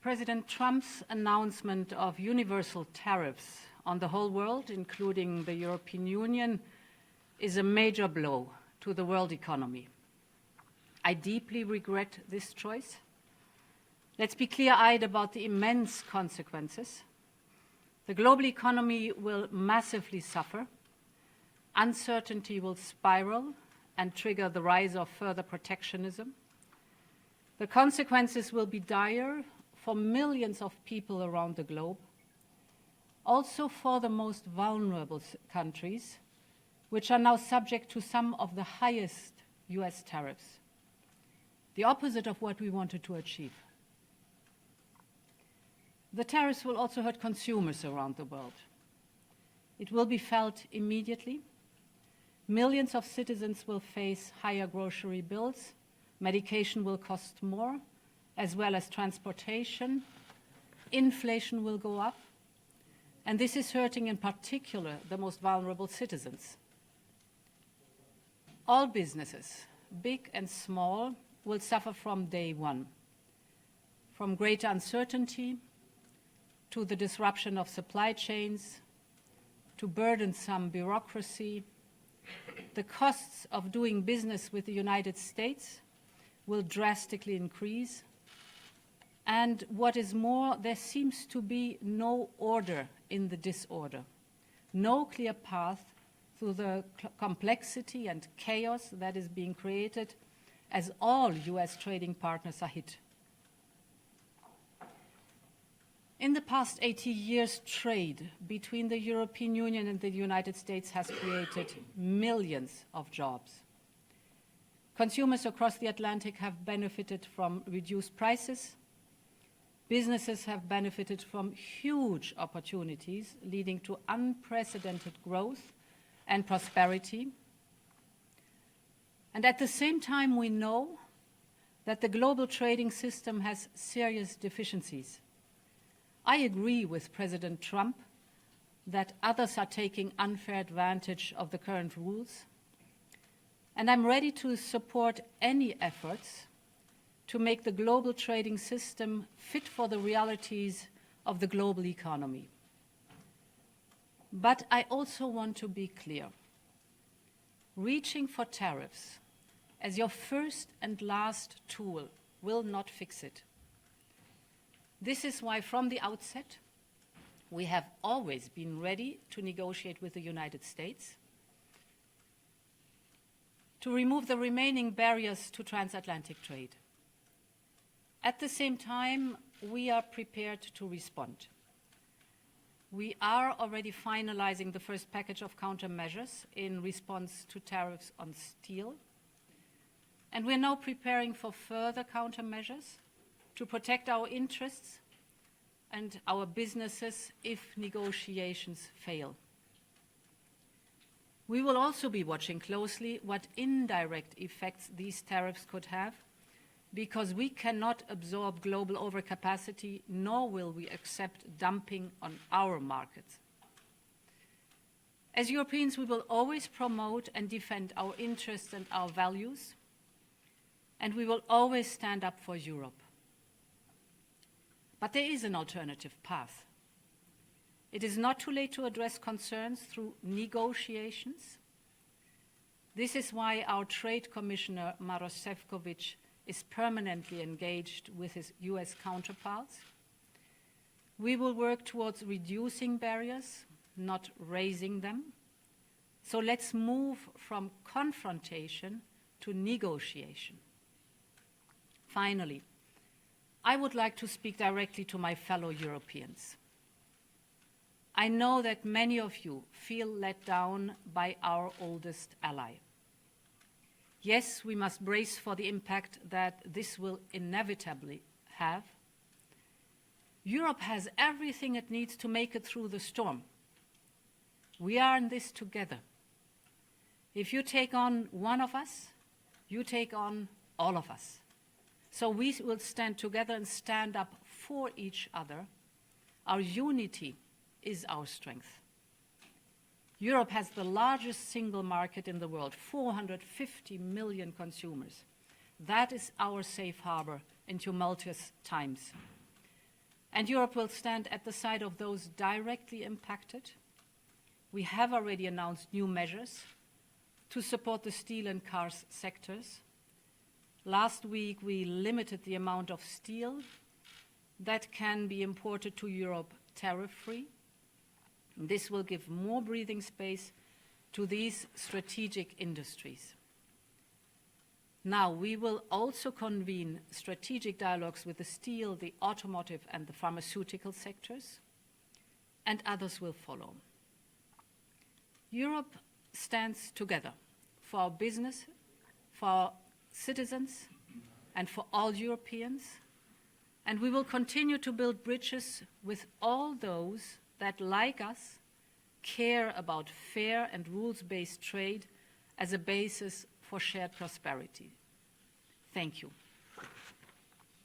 President Trump's announcement of universal tariffs on the whole world, including the European Union, is a major blow to the world economy. I deeply regret this choice. Let's be clear-eyed about the immense consequences. The global economy will massively suffer. Uncertainty will spiral and trigger the rise of further protectionism. The consequences will be dire for millions of people around the globe, also for the most vulnerable countries, which are now subject to some of the highest US tariffs, the opposite of what we wanted to achieve. The tariffs will also hurt consumers around the world. It will be felt immediately. Millions of citizens will face higher grocery bills, medication will cost more, as well as transportation. Inflation will go up, and this is hurting in particular the most vulnerable citizens. All businesses, big and small, will suffer from day one, from greater uncertainty to the disruption of supply chains, to burdensome bureaucracy. The costs of doing business with the United States will drastically increase. And what is more, there seems to be no order in the disorder, no clear path through the complexity and chaos that is being created as all US trading partners are hit. In the past 80 years, trade between the European Union and the United States has created millions of jobs. Consumers across the Atlantic have benefited from reduced prices. Businesses have benefited from huge opportunities, leading to unprecedented growth and prosperity. And at the same time, we know that the global trading system has serious deficiencies. I agree with President Trump that others are taking unfair advantage of the current rules, and I'm ready to support any efforts to make the global trading system fit for the realities of the global economy. But I also want to be clear. Reaching for tariffs as your first and last tool will not fix it. This is why, from the outset, we have always been ready to negotiate with the United States to remove the remaining barriers to transatlantic trade. At the same time, we are prepared to respond. We are already finalizing the first package of countermeasures in response to tariffs on steel, and we're now preparing for further countermeasures to protect our interests and our businesses if negotiations fail. We will also be watching closely what indirect effects these tariffs could have, because we cannot absorb global overcapacity, nor will we accept dumping on our markets. As Europeans, we will always promote and defend our interests and our values, and we will always stand up for Europe. But there is an alternative path. It is not too late to address concerns through negotiations. This is why our Trade Commissioner, Maroš Šefčovič, is permanently engaged with his US counterparts. We will work towards reducing barriers, not raising them. So let's move from confrontation to negotiation. Finally, I would like to speak directly to my fellow Europeans. I know that many of you feel let down by our oldest ally. Yes, we must brace for the impact that this will inevitably have. Europe has everything it needs to make it through the storm. We are in this together. If you take on one of us, you take on all of us. So we will stand together and stand up for each other. Our unity is our strength. Europe has the largest single market in the world, 450 million consumers. That is our safe harbor in tumultuous times. And Europe will stand at the side of those directly impacted. We have already announced new measures to support the steel and cars sectors. Last week, we limited the amount of steel that can be imported to Europe tariff-free. This will give more breathing space to these strategic industries. Now, we will also convene strategic dialogues with the steel, the automotive, and the pharmaceutical sectors, and others will follow. Europe stands together for our business, for our citizens, and for all Europeans, and we will continue to build bridges with all those that, like us, care about fair and rules-based trade as a basis for shared prosperity. Thank you.